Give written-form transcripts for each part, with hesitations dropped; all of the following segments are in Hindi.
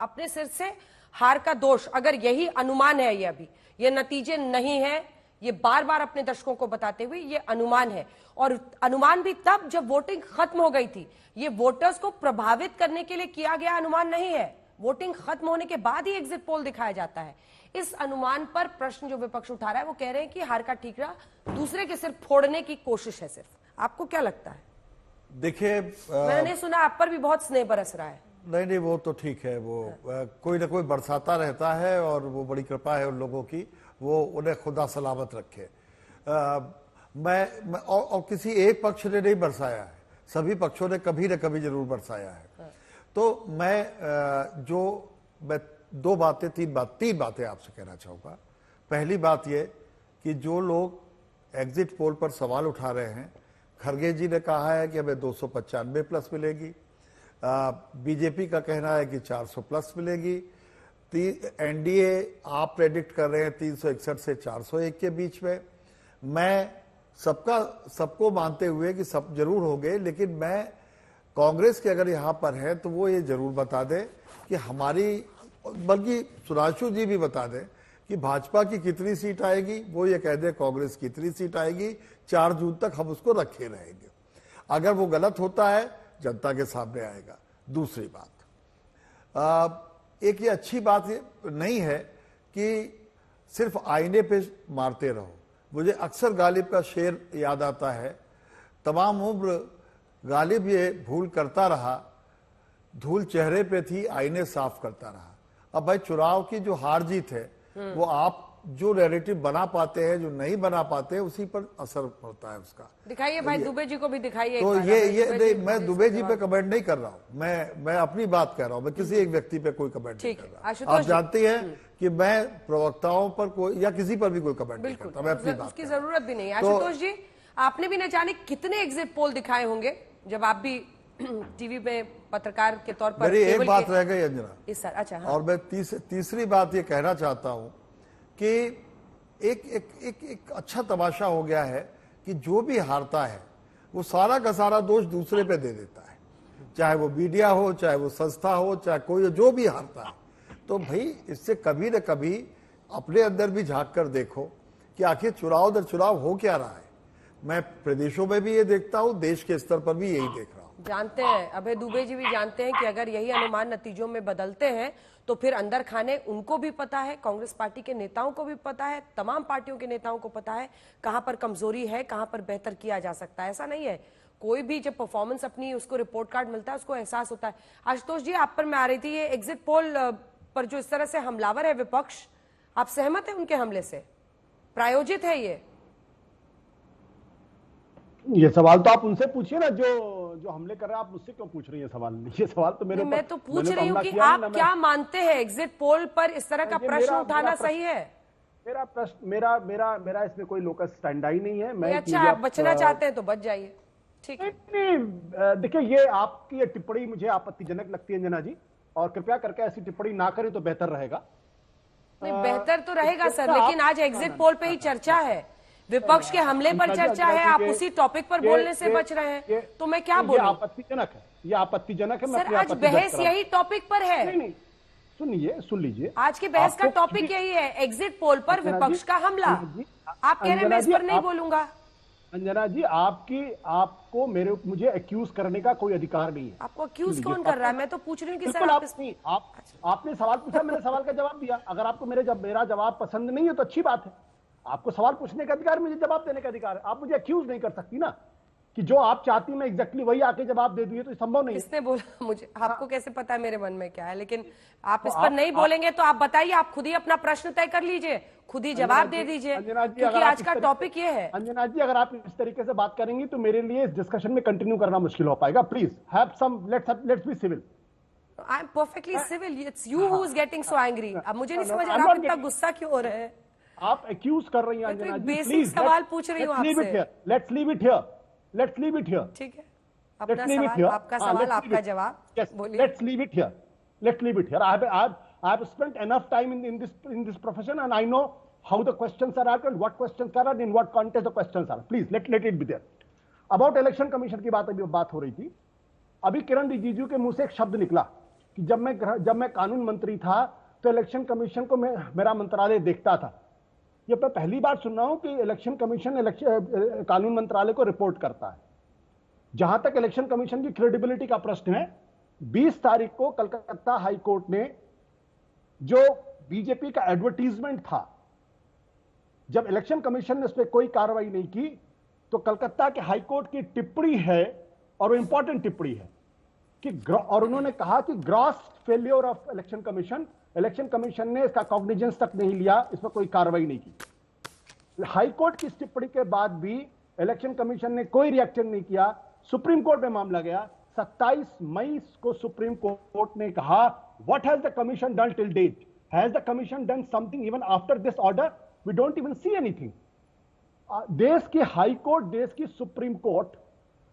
अपने सिर से हार का दोष, अगर यही अनुमान है, ये अभी ये नतीजे नहीं है, ये बार बार अपने दर्शकों को बताते हुए ये अनुमान है, और अनुमान भी तब जब वोटिंग खत्म हो गई थी। ये वोटर्स को प्रभावित करने के लिए किया गया अनुमान नहीं है, वोटिंग खत्म होने के बाद ही एग्जिट पोल दिखाया जाता है। इस अनुमान पर प्रश्न जो विपक्ष उठा रहा है वो कह रहे हैं कि हार का ठीकरा दूसरे के सिर फोड़ने की कोशिश है सिर्फ। आपको क्या लगता है? देखिए, मैंने सुना आप पर भी बहुत स्नेह बरस रहा है। नहीं, वो तो ठीक है, वो कोई ना कोई बरसाता रहता है और वो बड़ी कृपा है उन लोगों की, वो उन्हें खुदा सलामत रखे। मैं और किसी एक पक्ष ने नहीं बरसाया है, सभी पक्षों ने कभी न कभी जरूर बरसाया है। तो मैं तीन बातें आपसे कहना चाहूंगा। पहली बात ये कि जो लोग एग्जिट पोल पर सवाल उठा रहे हैं, खरगे जी ने कहा है कि हमें 295 प्लस मिलेगी, बीजेपी का कहना है कि 400 प्लस मिलेगी, एनडीए आप प्रेडिक्ट कर रहे हैं 361 से 401 के बीच में। मैं सबको मानते हुए कि सब जरूर होंगे, लेकिन मैं कांग्रेस के अगर यहां पर है तो वो ये जरूर बता दें कि हमारी, बल्कि सुधांशु जी भी बता दें कि भाजपा की कितनी सीट आएगी, वो ये कह दे कांग्रेस की कितनी सीट आएगी, 4 जून तक हम उसको रखे रहेंगे। अगर वो गलत होता है जनता के सामने आएगा। दूसरी बात, एक ये अच्छी बात ये नहीं है कि सिर्फ आईने पे मारते रहो। मुझे अक्सर गालिब का शेर याद आता है, तमाम उम्र गालिब ये भूल करता रहा, धूल चेहरे पे थी आईने साफ करता रहा। अब भाई चुनाव की जो हार जीत है वो आप जो नैरेटिव बना पाते हैं, जो नहीं बना पाते हैं, उसी पर असर पड़ता है उसका। दिखाइए भाई, दुबे जी को भी दिखाइए। तो ये नहीं, मैं दुबे जी पे कमेंट नहीं कर रहा हूँ, मैं अपनी बात कह रहा हूँ, मैं किसी एक व्यक्ति पे कोई कमेंट नहीं कर रहा। आप जानती हैं कि मैं प्रवक्ताओं पर कोई या किसी पर भी कोई कमेंट नहीं करता, मैं अपनी बात, उसकी जरूरत भी नहीं है। आशुतोष जी, आपने भी न जाने कितने एग्जिट पोल दिखाए होंगे जब आप भी टीवी पे पत्रकार के तौर पर। मेरी एक बात रह गई अंजना, सर, अच्छा, हाँ। और मैं तीसरी बात ये कहना चाहता हूं कि एक अच्छा तमाशा हो गया है कि जो भी हारता है वो सारा का सारा दोष दूसरे पे दे देता है, चाहे वो मीडिया हो, चाहे वो संस्था हो, चाहे कोई, जो भी हारता है। तो भाई इससे कभी न कभी अपने अंदर भी झांक कर देखो कि आखिर चुनाव दर चुनाव हो क्या रहा है। मैं प्रदेशों में भी ये देखता हूं, देश के स्तर पर भी यही देख रहा हूं। जानते हैं, अभय दुबे जी भी जानते हैं कि अगर यही अनुमान नतीजों में बदलते हैं तो फिर अंदर खाने उनको भी पता है, कांग्रेस पार्टी के नेताओं को भी पता है, तमाम पार्टियों के नेताओं को पता है कहां पर कमजोरी है, कहां पर बेहतर किया जा सकता है। ऐसा नहीं है, कोई भी जब परफॉर्मेंस अपनी उसको रिपोर्ट कार्ड मिलता है उसको एहसास होता है। आशुतोष जी, आप पर मैं आ रही थी, ये एग्जिट पोल पर जो इस तरह से हमलावर है विपक्ष, आप सहमत है उनके हमले से? प्रायोजित है ये सवाल तो आप उनसे पूछिए ना, जो हमले कर रहे हैं। आप मुझसे क्यों पूछ रही हैं सवाल? ये सवाल तो मेरे, मैं तो पूछ रही हूँ कि आप क्या मानते हैं, एग्जिट पोल पर इस तरह का प्रश्न उठाना सही है? मेरा प्रश्न, मेरा इसमें कोई लोकस स्टैंड ही नहीं है। मैं, अच्छा, आप बचना चाहते हैं तो बच जाइए, ठीक है। देखिए, ये आपकी ये टिप्पणी मुझे आपत्तिजनक लगती है अंजना जी, और कृपया करके ऐसी टिप्पणी ना करें तो बेहतर रहेगा। नहीं, बेहतर तो रहेगा सर, लेकिन आज एग्जिट पोल पे ही चर्चा है, विपक्ष के हमले पर चर्चा है, आप उसी टॉपिक पर बोलने से बच रहे हैं, तो मैं क्या बोलूं? आपत्तिजनक है, ये आपत्तिजनक है। सर, आज बहस यही टॉपिक पर है। नहीं, सुन लीजिए, आज की बहस का टॉपिक यही है, एग्जिट पोल पर विपक्ष का हमला। आप कह रहे हैं मैं इस पर नहीं बोलूंगा। अंजना जी, आपको मुझे एक्यूज करने का कोई अधिकार नहीं है। आपको एक्यूज कौन कर रहा है? मैं तो पूछ रही हूँ कि सर आपने सवाल पूछा, मैंने सवाल का जवाब दिया। अगर आपको मेरा जवाब पसंद नहीं है तो अच्छी बात है, आपको सवाल पूछने का अधिकार, मुझे जवाब देने का अधिकार है। आप मुझे एक्यूज नहीं कर सकती ना कि जो आप चाहती मैं एग्जैक्टली वही आके जवाब दे दूं, ये तो संभव नहीं है। किसने बोला? मुझे आपको कैसे पता है मेरे मन में क्या है? लेकिन आप इस पर नहीं बोलेंगे तो आप बताइए, आप खुद ही अपना प्रश्न तय कर लीजिए, खुद ही जवाब दे दीजिए, क्योंकि आज का टॉपिक ये है। अंजना जी, अगर आप इस तरीके से बात करेंगी तो मेरे लिए इस डिस्कशन में कंटिन्यू करना मुश्किल हो पाएगा। Please have some, let's be civil. I am perfectly civil, it's you who is getting so angry. अब मुझे नहीं समझ आ रहा आप इतना गुस्सा क्यों हो रहे हैं? आप एक्यूज कर रही हैं अंजना जी, बेसिक सवाल पूछ रही हूँ आपसे। Let's leave it here. ठीक है, अपना सवाल, आपका सवाल, आपका जवाब, बोलिए। Let's leave it here. I have spent enough time in this profession, and I know how the questions are asked and what questions are and in what context the questions are. Please let it be there. About election commission की बात हो रही थी। अभी किरण रिजिजू के मुंह से एक शब्द निकला कि जब मैं कानून मंत्री था तो इलेक्शन कमीशन को मेरा मंत्रालय देखता था। ये मैं पहली बार सुन रहा हूं कि इलेक्शन कमीशन कानून मंत्रालय को रिपोर्ट करता है। जहां तक इलेक्शन कमीशन की क्रेडिबिलिटी का प्रश्न है, 20 तारीख को कलकत्ता हाई कोर्ट ने जो बीजेपी का एडवर्टीजमेंट था, जब इलेक्शन कमीशन ने उस पर कोई कार्रवाई नहीं की, तो कलकत्ता के हाई कोर्ट की टिप्पणी है, और वो इंपॉर्टेंट टिप्पणी है कि, और उन्होंने कहा कि gross failure of election commission ने इसका कॉग्निजेंस तक नहीं लिया, इस पर कोई कार्रवाई नहीं की। हाई कोर्ट की टिप्पणी के बाद भी इलेक्शन कमीशन ने कोई रिएक्शन नहीं किया। सुप्रीम कोर्ट में मामला गया। 27 मई को सुप्रीम कोर्ट ने कहा, what has the commission done till date? Has the commission done something even after this order? We don't even see anything. देश की हाई कोर्ट, देश की सुप्रीम कोर्ट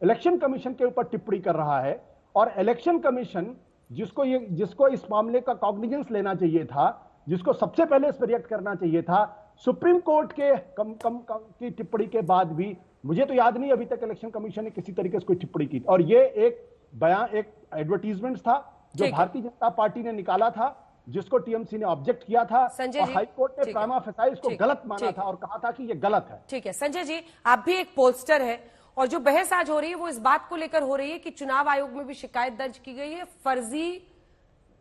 इलेक्शन कमीशन के ऊपर टिप्पणी कर रहा है, और इलेक्शन कमीशन जिसको इस मामले का कॉग्निजेंस लेना चाहिए था, जिसको सबसे पहले इस पर रिएक्ट करना चाहिए था, सुप्रीम कोर्ट के की टिप्पणी के बाद भी मुझे तो याद नहीं अभी तक इलेक्शन कमीशन ने किसी तरीके से कोई टिप्पणी की। और ये एक बयान, एक एडवर्टीजमेंट था जो भारतीय जनता पार्टी ने निकाला था, जिसको टीएमसी ने ऑब्जेक्ट किया था, और हाई कोर्ट ने प्रामा फेसाई इसको गलत माना था और कहा था कि ये गलत है। ठीक है संजय जी, आप भी एक पोलस्टर है, और जो बहस आज हो रही है वो इस बात को लेकर हो रही है कि चुनाव आयोग में भी शिकायत दर्ज की गई है, फर्जी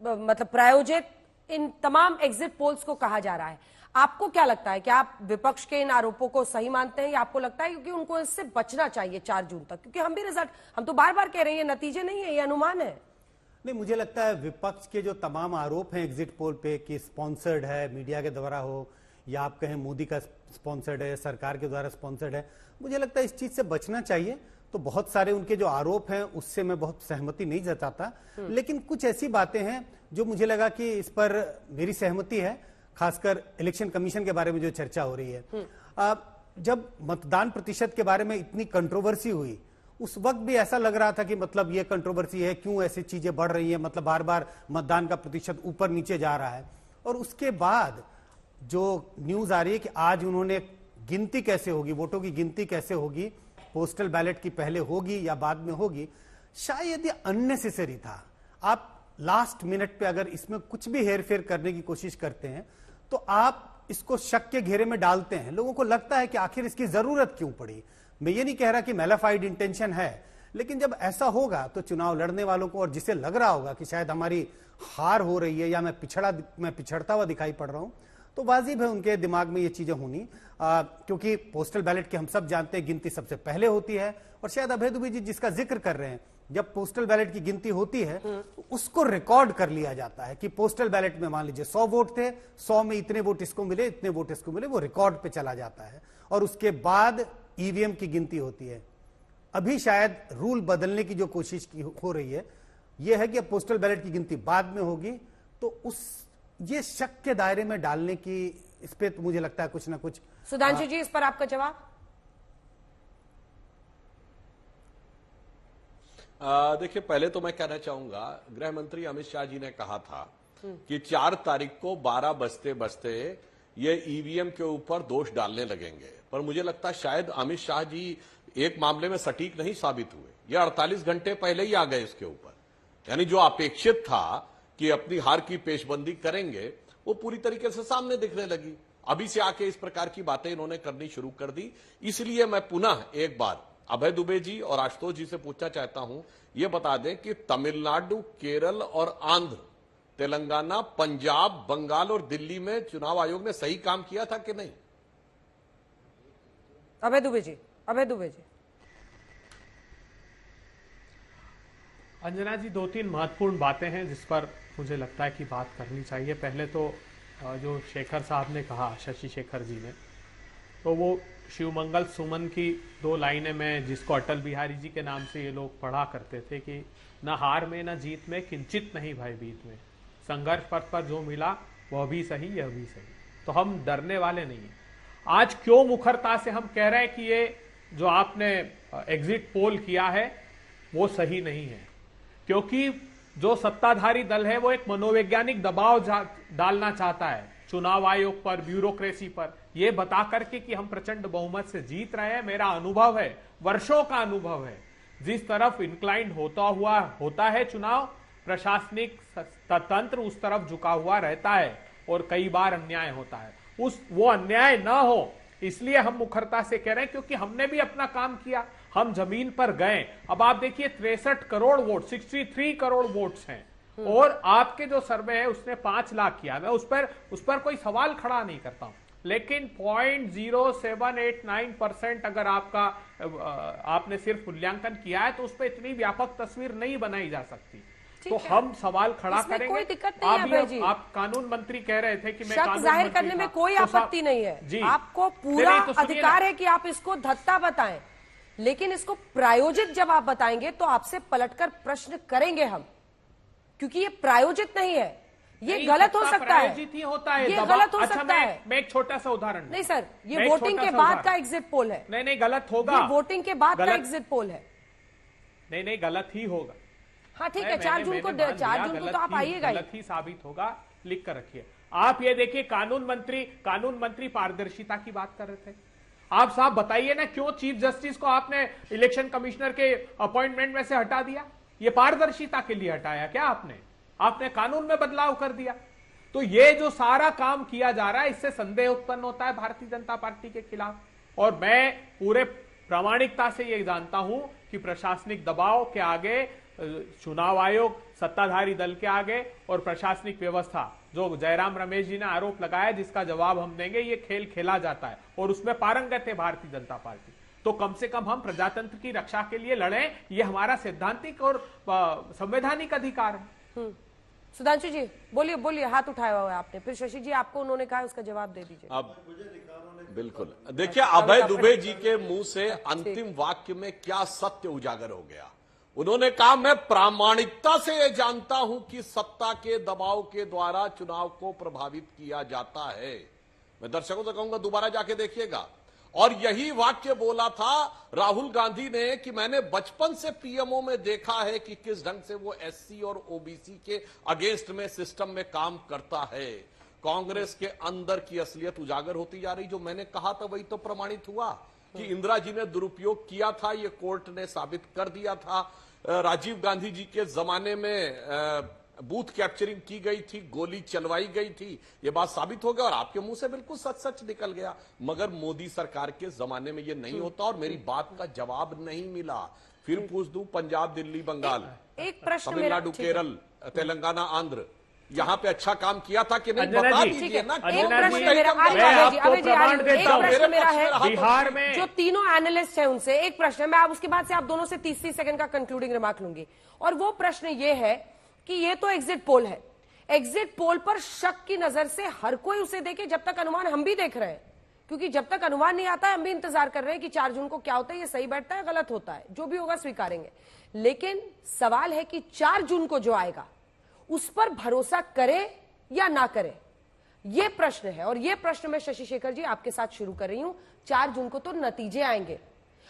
मतलब प्रायोजित इन तमाम एग्जिट पोल्स को कहा जा रहा है। आपको क्या लगता है कि आप विपक्ष के इन आरोपों को सही मानते हैं, या आपको लगता है क्योंकि उनको इससे बचना चाहिए 4 जून तक? क्योंकि हम भी रिजल्ट, हम तो बार बार कह रहे हैं, ये नतीजे नहीं है, ये अनुमान है। नहीं, मुझे लगता है विपक्ष के जो तमाम आरोप हैं एग्जिट पोल पे कि स्पॉन्सर्ड है, मीडिया के द्वारा हो, या आप कहें मोदी का स्पॉन्सर्ड है, सरकार के द्वारा स्पॉन्सर्ड है, मुझे लगता है इस चीज से बचना चाहिए। तो बहुत सारे उनके जो आरोप हैं उससे मैं बहुत सहमति नहीं जताता, लेकिन कुछ ऐसी बातें हैं जो मुझे लगा कि इस पर मेरी सहमति है, खासकर इलेक्शन कमीशन के बारे में जो चर्चा हो रही है। जब मतदान प्रतिशत के बारे में इतनी कंट्रोवर्सी हुई, उस वक्त भी ऐसा लग रहा था कि मतलब ये कंट्रोवर्सी है, क्यों ऐसी चीजें बढ़ रही है, मतलब बार बार मतदान का प्रतिशत ऊपर नीचे जा रहा है। और उसके बाद जो न्यूज आ रही है कि आज उन्होंने गिनती कैसे होगी, वोटों की गिनती कैसे होगी, पोस्टल बैलेट की पहले होगी या बाद में होगी, शायद ये अननेसेसरी था। आप लास्ट मिनट पे अगर इसमें कुछ भी हेरफेर करने की कोशिश करते हैं तो आप इसको शक के घेरे में डालते हैं। लोगों को लगता है कि आखिर इसकी जरूरत क्यों पड़ी। मैं ये नहीं कह रहा कि मैलाफाइड इंटेंशन है, लेकिन जब ऐसा होगा तो चुनाव लड़ने वालों को, और जिसे लग रहा होगा कि शायद हमारी हार हो रही है या मैं पिछड़ता हुआ दिखाई पड़ रहा हूं, तो वाजिब है उनके दिमाग में ये चीजें होनी। क्योंकि पोस्टल बैलेट की हम सब जानते हैं गिनती सबसे पहले होती है, और शायद अभय दुबे जी जिसका जिक्र कर रहे हैं, जब पोस्टल बैलेट की गिनती होती है तो उसको रिकॉर्ड कर लिया जाता है कि पोस्टल बैलेट में मान लीजिए 100 वोट थे, 100 में इतने वोट इसको मिले, इतने वोट इसको मिले, वो रिकॉर्ड पे चला जाता है, और उसके बाद ईवीएम की गिनती होती है। अभी शायद रूल बदलने की जो कोशिश हो रही है यह है कि अब पोस्टल बैलेट की गिनती बाद में होगी, तो ये शक के दायरे में डालने की, इस पे तो मुझे लगता है कुछ ना कुछ। सुधांशु जी, इस पर आपका जवाब? देखिए, पहले तो मैं कहना चाहूंगा, गृह मंत्री अमित शाह जी ने कहा था कि 4 तारीख को 12 बजते बजते ये ईवीएम के ऊपर दोष डालने लगेंगे, पर मुझे लगता है शायद अमित शाह जी एक मामले में सटीक नहीं साबित हुए। ये 48 घंटे पहले ही आ गए इसके ऊपर, यानी जो अपेक्षित था कि अपनी हार की पेशबंदी करेंगे, वो पूरी तरीके से सामने दिखने लगी। अभी से आके इस प्रकार की बातें इन्होंने करनी शुरू कर दी। इसलिए मैं पुनः एक बार अभय दुबे जी और आशुतोष जी से पूछना चाहता हूं, ये बता दें कि तमिलनाडु, केरल और आंध्र, तेलंगाना, पंजाब, बंगाल और दिल्ली में चुनाव आयोग ने सही काम किया था कि नहीं? अभय दुबे जी। अंजना जी, 2-3 महत्वपूर्ण बातें हैं जिस पर मुझे लगता है कि बात करनी चाहिए। पहले तो जो शेखर साहब ने कहा, शशि शेखर जी ने, तो वो शिवमंगल सुमन की 2 लाइनें में, जिसको अटल बिहारी जी के नाम से ये लोग पढ़ा करते थे कि न हार में न जीत में किंचित नहीं भयभीत में, संघर्ष पथ पर जो मिला वह भी सही यह भी सही। तो हम डरने वाले नहीं हैं। आज क्यों मुखरता से हम कह रहे हैं कि ये जो आपने एग्जिट पोल किया है वो सही नहीं है, क्योंकि जो सत्ताधारी दल है वो एक मनोवैज्ञानिक दबाव डालना चाहता है चुनाव आयोग पर, ब्यूरोक्रेसी पर, यह बता करके कि हम प्रचंड बहुमत से जीत रहे हैं। मेरा अनुभव है, वर्षों का अनुभव है, जिस तरफ इंक्लाइंड होता है चुनाव, प्रशासनिक तंत्र उस तरफ झुका हुआ रहता है और कई बार अन्याय होता है। वो अन्याय ना हो इसलिए हम मुखरता से कह रहे हैं, क्योंकि हमने भी अपना काम किया, हम जमीन पर गए। अब आप देखिए 63 करोड़ वोट, 63 करोड़ वोट्स हैं और आपके जो सर्वे है उसने 5 लाख किया। मैं उस पर कोई सवाल खड़ा नहीं करता हूं, लेकिन 0.0789% अगर आपने सिर्फ मूल्यांकन किया है तो उस पर इतनी व्यापक तस्वीर नहीं बनाई जा सकती। तो हम सवाल खड़ा करेंगे। कोई दिक्कत नहीं है अभय जी। आप कानून मंत्री कह रहे थे कि मैं शक कानून जाहिर मंत्री करने में था, कोई तो आपत्ति नहीं है जी। आपको पूरा नहीं, तो सुनिए अधिकार ना। है कि आप इसको धत्ता बताएं, लेकिन इसको प्रायोजित जब आप बताएंगे तो आपसे पलटकर प्रश्न करेंगे हम, क्योंकि ये प्रायोजित नहीं है, ये नहीं, गलत हो सत्ता सकता है, प्रायोजित ही होता है, ये दबाव। गलत हो अच्छा, सकता है। मैं एक छोटा सा उदाहरण नहीं सर, मैं ये एक वोटिंग छोटा के सा बाद उदाहरण। का एग्जिट पोल है। नहीं गलत होगा, ये वोटिंग के बाद का गलत- एग्जिट पोल है। नहीं गलत ही होगा। हाँ ठीक है, मैंने 4 जून को मान लिया, 4 जून को गलत तो आप ही- आइएगा ही। गलत ही साबित होगा, लिख कर रखिए। आप ये देखिए कानून मंत्री पारदर्शिता की बात कर रहे थे। आप साहब बताइए ना, क्यों चीफ जस्टिस को आपने इलेक्शन कमिश्नर के अपॉइंटमेंट में से हटा दिया? ये पारदर्शिता के लिए हटाया क्या आपने कानून में बदलाव कर दिया। तो ये जो सारा काम किया जा रहा है, इससे संदेह उत्पन्न होता है भारतीय जनता पार्टी के खिलाफ। और मैं पूरे प्रामाणिकता से ये जानता हूं कि प्रशासनिक दबाव के आगे, चुनाव आयोग, सत्ताधारी दल के आगे और प्रशासनिक व्यवस्था, जो जयराम रमेश जी ने आरोप लगाया जिसका जवाब हम देंगे, ये खेल खेला जाता है और उसमें पारंगत है भारतीय जनता पार्टी। तो कम से कम हम प्रजातंत्र की रक्षा के लिए लड़ें, ये हमारा सैद्धांतिक और संवैधानिक अधिकार है। सुधांशु जी बोलिए, हाथ उठाया हुआ है आपने, फिर शशि जी आपको उन्होंने कहा उसका जवाब दे दीजिए। अब बिल्कुल देखिए, अभय दुबे जी के मुंह से अंतिम वाक्य में क्या सत्य उजागर हो गया। उन्होंने कहा, मैं प्रामाणिकता से यह जानता हूं कि सत्ता के दबाव के द्वारा चुनाव को प्रभावित किया जाता है। मैं दर्शकों से कहूंगा दोबारा जाके देखिएगा। और यही वाक्य बोला था राहुल गांधी ने कि मैंने बचपन से पीएमओ में देखा है कि किस ढंग से वो एससी और ओबीसी के अगेंस्ट में सिस्टम में काम करता है। कांग्रेस के अंदर की असलियत उजागर होती जा रही। जो मैंने कहा था वही तो प्रमाणित हुआ कि इंदिरा जी ने दुरुपयोग किया था, ये कोर्ट ने साबित कर दिया था। राजीव गांधी जी के जमाने में बूथ कैप्चरिंग की गई थी, गोली चलवाई गई थी, ये बात साबित हो गया और आपके मुंह से बिल्कुल सच निकल गया। मगर मोदी सरकार के जमाने में ये नहीं होता और मेरी बात का जवाब नहीं मिला। फिर पूछ दूं, पंजाब, दिल्ली, बंगाल, एक प्रश्न तमिलनाडु, केरल, तेलंगाना, आंध्र, यहाँ पे अच्छा काम किया था कि नहीं? अंजना बता जी, दीजिए ना। एक अंजना प्रश्न जी, मेरा आपको प्रमाण देता हूं। प्रश्न मेरा है, बिहार में जो तीनों एनालिस्ट हैं उनसे एक प्रश्न है, मैं उसके बाद से आप दोनों से 30 सेकंड का कंक्लूडिंग रिमार्क लूंगी। और वो प्रश्न ये है कि ये तो एग्जिट पोल है, एग्जिट पोल पर शक की नजर से हर कोई उसे देखे, जब तक अनुमान हम भी देख रहे हैं, क्योंकि जब तक अनुमान नहीं आता है हम भी इंतजार कर रहे हैं कि 4 जून को क्या होता है, ये सही बैठता है गलत होता है, जो भी होगा स्वीकारेंगे। लेकिन सवाल है कि 4 जून को जो आएगा उस पर भरोसा करे या ना करे, ये प्रश्न है। और ये प्रश्न मैं शशि शेखर जी आपके साथ शुरू कर रही हूं। 4 जून को तो नतीजे आएंगे,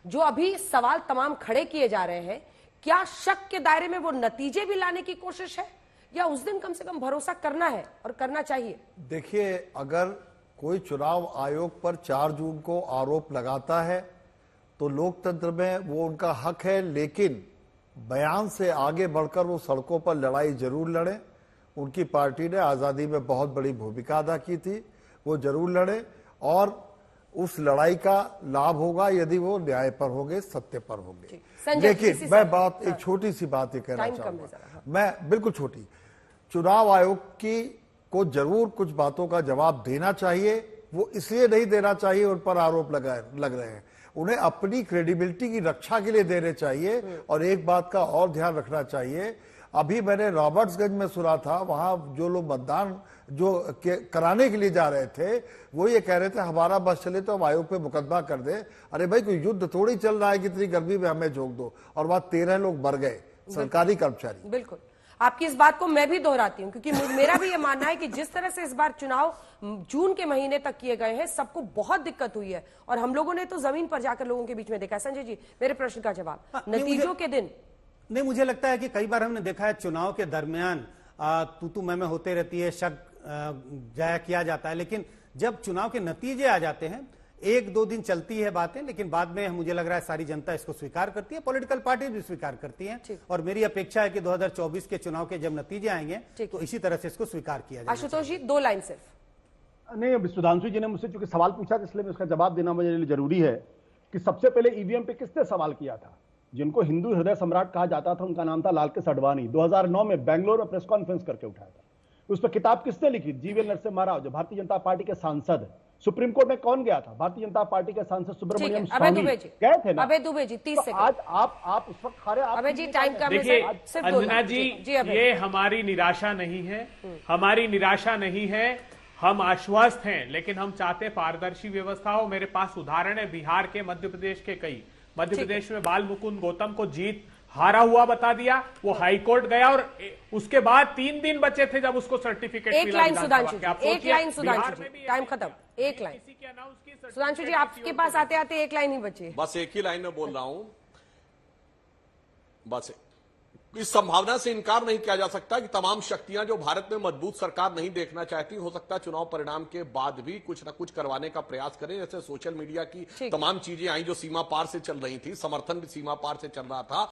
जो अभी सवाल तमाम खड़े किए जा रहे हैं, क्या शक के दायरे में वो नतीजे भी लाने की कोशिश है या उस दिन कम से कम भरोसा करना है और करना चाहिए? देखिए, अगर कोई चुनाव आयोग पर 4 जून को आरोप लगाता है तो लोकतंत्र में वो उनका हक है, लेकिन बयान से आगे बढ़कर वो सड़कों पर लड़ाई जरूर लड़े। उनकी पार्टी ने आज़ादी में बहुत बड़ी भूमिका अदा की थी, वो जरूर लड़े और उस लड़ाई का लाभ होगा यदि वो न्याय पर होंगे, सत्य पर होंगे। लेकिन मैं बात एक छोटी सी बात ये कहना चाहूंगा, मैं बिल्कुल छोटी, चुनाव आयोग की को जरूर कुछ बातों का जवाब देना चाहिए। वो इसलिए नहीं देना चाहिए उन पर आरोप लग रहे हैं, उन्हें अपनी क्रेडिबिलिटी की रक्षा के लिए देने चाहिए। और एक बात का और ध्यान रखना चाहिए, अभी मैंने रॉबर्ट्सगंज में सुना था, वहां जो लोग मतदान जो कराने के लिए जा रहे थे वो ये कह रहे थे हमारा बस चले तो हम आयोग पे मुकदमा कर दे। अरे भाई, कोई युद्ध थोड़ी चल रहा है, कितनी गर्मी में हमें झोंक दो। और वहां 13 लोग मर गए, सरकारी कर्मचारी। बिल्कुल, आपकी इस बात को मैं भी दोहराती हूं, क्योंकि मेरा भी ये मानना है कि जिस तरह से इस बार चुनाव जून के महीने तक किए गए हैं, सबको बहुत दिक्कत हुई है और हम लोगों ने तो जमीन पर जाकर लोगों के बीच में देखा। संजय जी, मेरे प्रश्न का जवाब, नतीजों के दिन। नहीं, मुझे लगता है कि कई बार हमने देखा है चुनाव के दरमियान तू मैं होते रहती है, शक जाया किया जाता है, लेकिन जब चुनाव के नतीजे आ जाते हैं, एक दो दिन चलती है बातें, लेकिन बाद में मुझे लग रहा है सारी जनता इसको स्वीकार करती है, पॉलिटिकल पार्टी भी स्वीकार करती हैं, और मेरी अपेक्षा है कि 2024 के चुनाव के जब नतीजे आएंगे तो इसी तरह से इसको स्वीकार किया जाएगा। आशुतोष जी 2 लाइन सिर्फ। नहीं, अब सुधांशु जी ने मुझसे चूंकि सवाल पूछा, इसलिए मैं उसका जवाब देना मेरे लिए जरूरी है कि सबसे पहले ईवीएम पे किसने सवाल किया था? जिनको हिंदू हृदय सम्राट कहा जाता था उनका नाम था लालकृष्ण अडवाणी। 2009 में बेंगलोर में प्रेस कॉन्फ्रेंस करके उठाया था। उस पर किताब किसने लिखी? जीवी नरसिम्हा राव, जो भारतीय जनता पार्टी के सांसद है। सुप्रीम कोर्ट में कौन गया था? भारतीय जनता पार्टी के सांसद सुब्रमण्यम स्वामी गए थे ना। अभय दुबे जी 30 सेकंड। आज आप उस वक्त खड़े, अभय जी टाइम का देखिए अंजना जी, ये हमारी निराशा नहीं है, हमारी निराशा नहीं है, हम आश्वस्त हैं, लेकिन हम चाहते पारदर्शी व्यवस्था हो। मेरे पास उदाहरण है बिहार के, मध्य प्रदेश के कई। मध्य प्रदेश में बाल मुकुंद गौतम को जीत हारा हुआ बता दिया, वो हाईकोर्ट गया और उसके बाद 3 दिन बचे थे जब उसको सर्टिफिकेट मिला। एक लाइन सुधांशु जी, टाइम खत्म। एक लाइन सुधांशु जी, आपके पास आते आते एक लाइन ही बची। बस एक ही लाइन में बोल रहा हूं। बस इस संभावना से इनकार नहीं किया जा सकता कि तमाम शक्तियां जो भारत में मजबूत सरकार नहीं देखना चाहती, हो सकता है चुनाव परिणाम के बाद भी कुछ ना कुछ करवाने का प्रयास करें। जैसे सोशल मीडिया की तमाम चीजें आई जो सीमा पार से चल रही थी, समर्थन भी सीमा पार से चल रहा था,